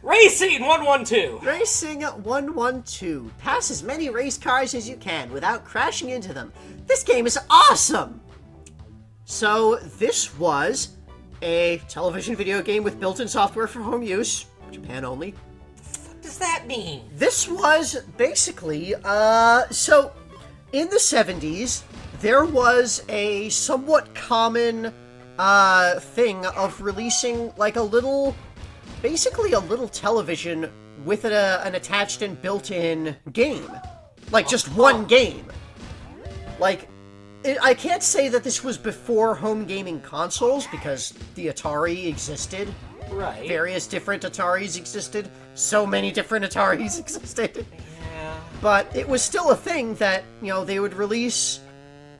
Racing 112! Racing 112. Pass as many race cars as you can without crashing into them. This game is awesome! So, this was a television video game with built-in software for home use. Japan only. What does that mean? This was basically, so, in the 70s, there was a somewhat common, thing of releasing, like, basically a little television with an attached and built-in game. Like, just one game. Like, I can't say that this was before home gaming consoles, because the Atari existed. Right. Various different Ataris existed. So many different Ataris existed. Yeah. But it was still a thing that, they would release,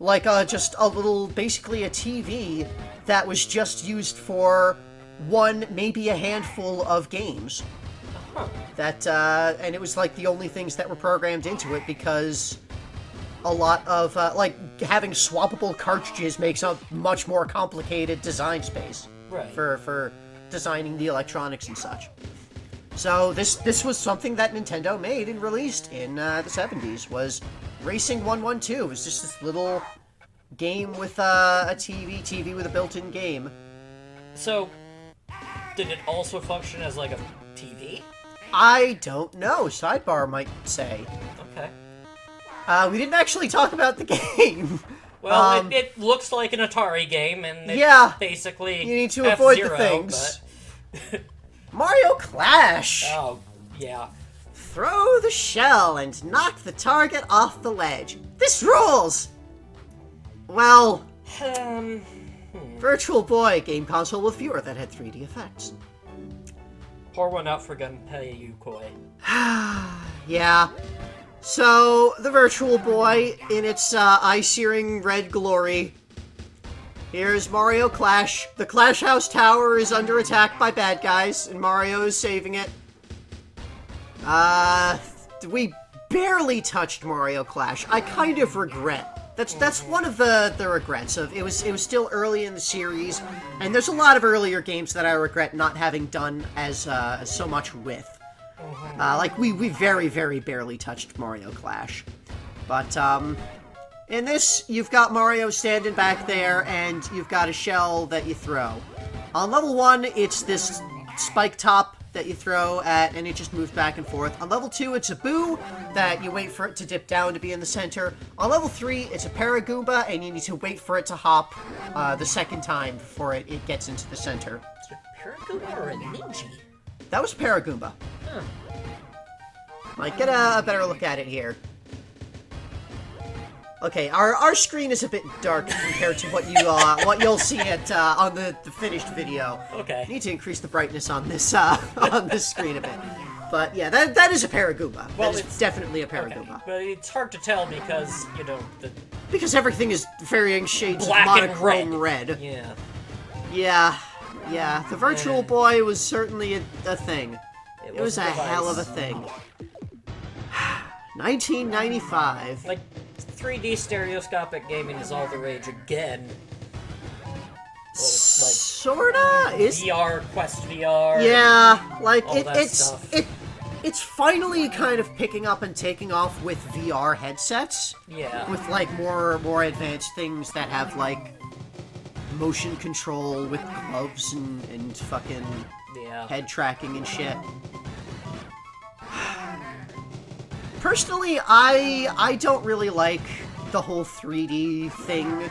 like, just a little, basically a TV that was just used for one, maybe a handful of games. That, and it was, like, the only things that were programmed into it, because a lot of, like, having swappable cartridges makes a much more complicated design space. Right. For designing the electronics and such. So this was something that Nintendo made and released in the 70s, was Racing 112. It was just this little game with a TV with a built-in game. So, did it also function as, like, a TV? I don't know. Sidebar might say. Okay. We didn't actually talk about the game. Well, it looks like an Atari game, and it's basically you need to avoid the things. But... Mario Clash! Oh, yeah. Throw the shell and knock the target off the ledge. This rules! Well... Virtual Boy, game console with viewer that had 3D effects. Pour one out for Gunpei Yukoi. Yeah. So, the Virtual Boy, in its eye-searing red glory. Here's Mario Clash. The Clash House Tower is under attack by bad guys, and Mario is saving it. We barely touched Mario Clash. I kind of regret. That's one of the regrets of it was still early in the series, and there's a lot of earlier games that I regret not having done as so much with. Like we very, very barely touched Mario Clash. But in this, you've got Mario standing back there, and you've got a shell that you throw. On level 1, it's this spike top that you throw at, and it just moves back and forth. On level 2, it's a boo that you wait for it to dip down to be in the center. On level 3, it's a Paragoomba, and you need to wait for it to hop the second time before it gets into the center. Is it a Paragoomba or a Ninja? That was Paragoomba. Huh. Like, get a better look at it here. Okay, our screen is a bit dark compared to what you'll see on the finished video. Okay. Need to increase the brightness on this on this screen a bit. But yeah, that is a Paragoomba. Well, that is definitely a Paragoomba. Okay. But it's hard to tell because because everything is varying shades black of and monochrome red. Yeah. Yeah. The Virtual Boy was certainly a thing. It was a hell of a thing. 1995. Like, 3D stereoscopic gaming is all the rage again. Well, sorta? VR, Quest VR. Yeah, like all that stuff. It's finally kind of picking up and taking off with VR headsets. Yeah. With like more advanced things that have like motion control with gloves and fucking head tracking and shit. Personally, I don't really like the whole 3D thing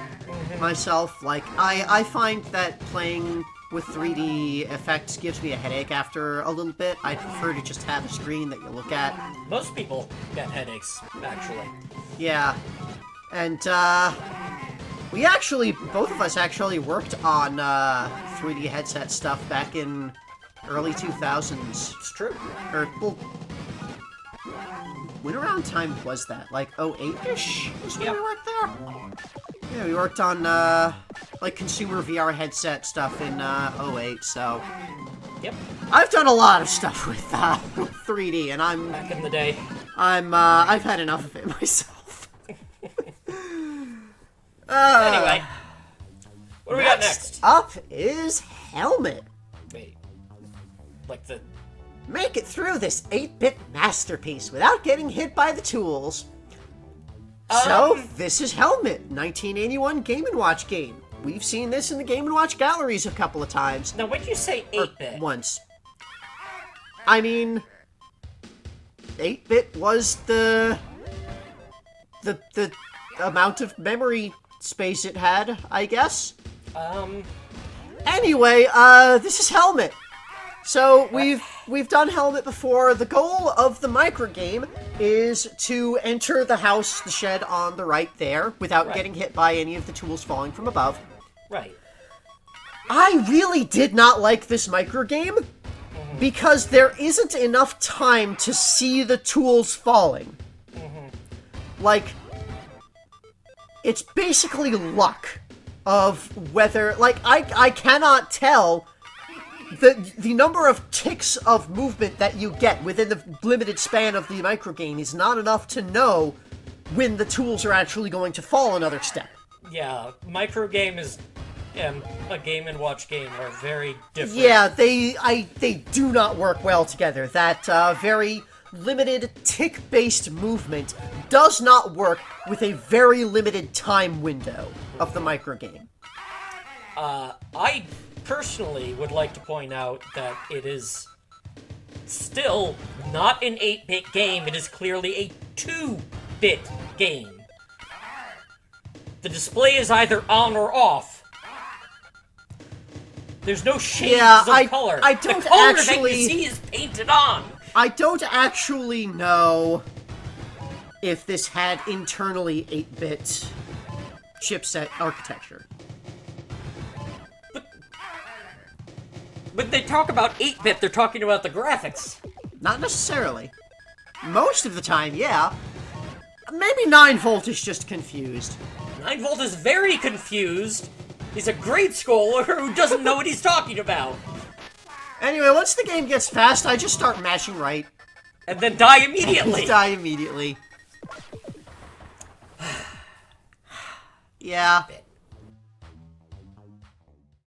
myself. Like, I find that playing with 3D effects gives me a headache after a little bit. I prefer to just have a screen that you look at. Most people get headaches, actually. Yeah. And, both of us actually worked on 3D headset stuff back in early 2000s. It's true. Or, well, when around time was that? Like 08-ish was when we worked there? Yeah, we worked on, like, consumer VR headset stuff in 08, so... Yep. I've done a lot of stuff with 3D, and I'm... Back in the day. I've had enough of it myself. Anyway. What do we got next? Up is Helmet. Wait. Like the make it through this 8-bit masterpiece without getting hit by the tools. So, this is Helmet, 1981 Game & Watch game. We've seen this in the Game & Watch galleries a couple of times. Now, when you say 8-bit... Once. I mean... 8-bit was the amount of memory space it had, I guess. Anyway, this is Helmet. So, we've done Helmet before. The goal of the microgame is to enter the house, the shed on the right there, without getting hit by any of the tools falling from above. Right. I really did not like this microgame, because there isn't enough time to see the tools falling. Like, it's basically luck of whether... Like, I cannot tell... The number of ticks of movement that you get within the limited span of the microgame is not enough to know when the tools are actually going to fall another step. Yeah, microgame is... and a Game & Watch game are very different. Yeah, they do not work well together. That very limited tick-based movement does not work with a very limited time window of the microgame. I personally would like to point out that it is still not an 8-bit game. It is clearly a 2-bit game. The display is either on or off. There's no shades of color. I don't the color actually... that you see is painted on. I don't actually know if this had internally 8-bit chipset architecture. But they talk about 8-bit, they're talking about the graphics. Not necessarily. Most of the time, yeah. Maybe 9-Volt is just confused. 9-Volt is very confused. He's a grade schooler who doesn't know what he's talking about. Anyway, once the game gets fast, I just start mashing right. And then die immediately. Die immediately. Yeah.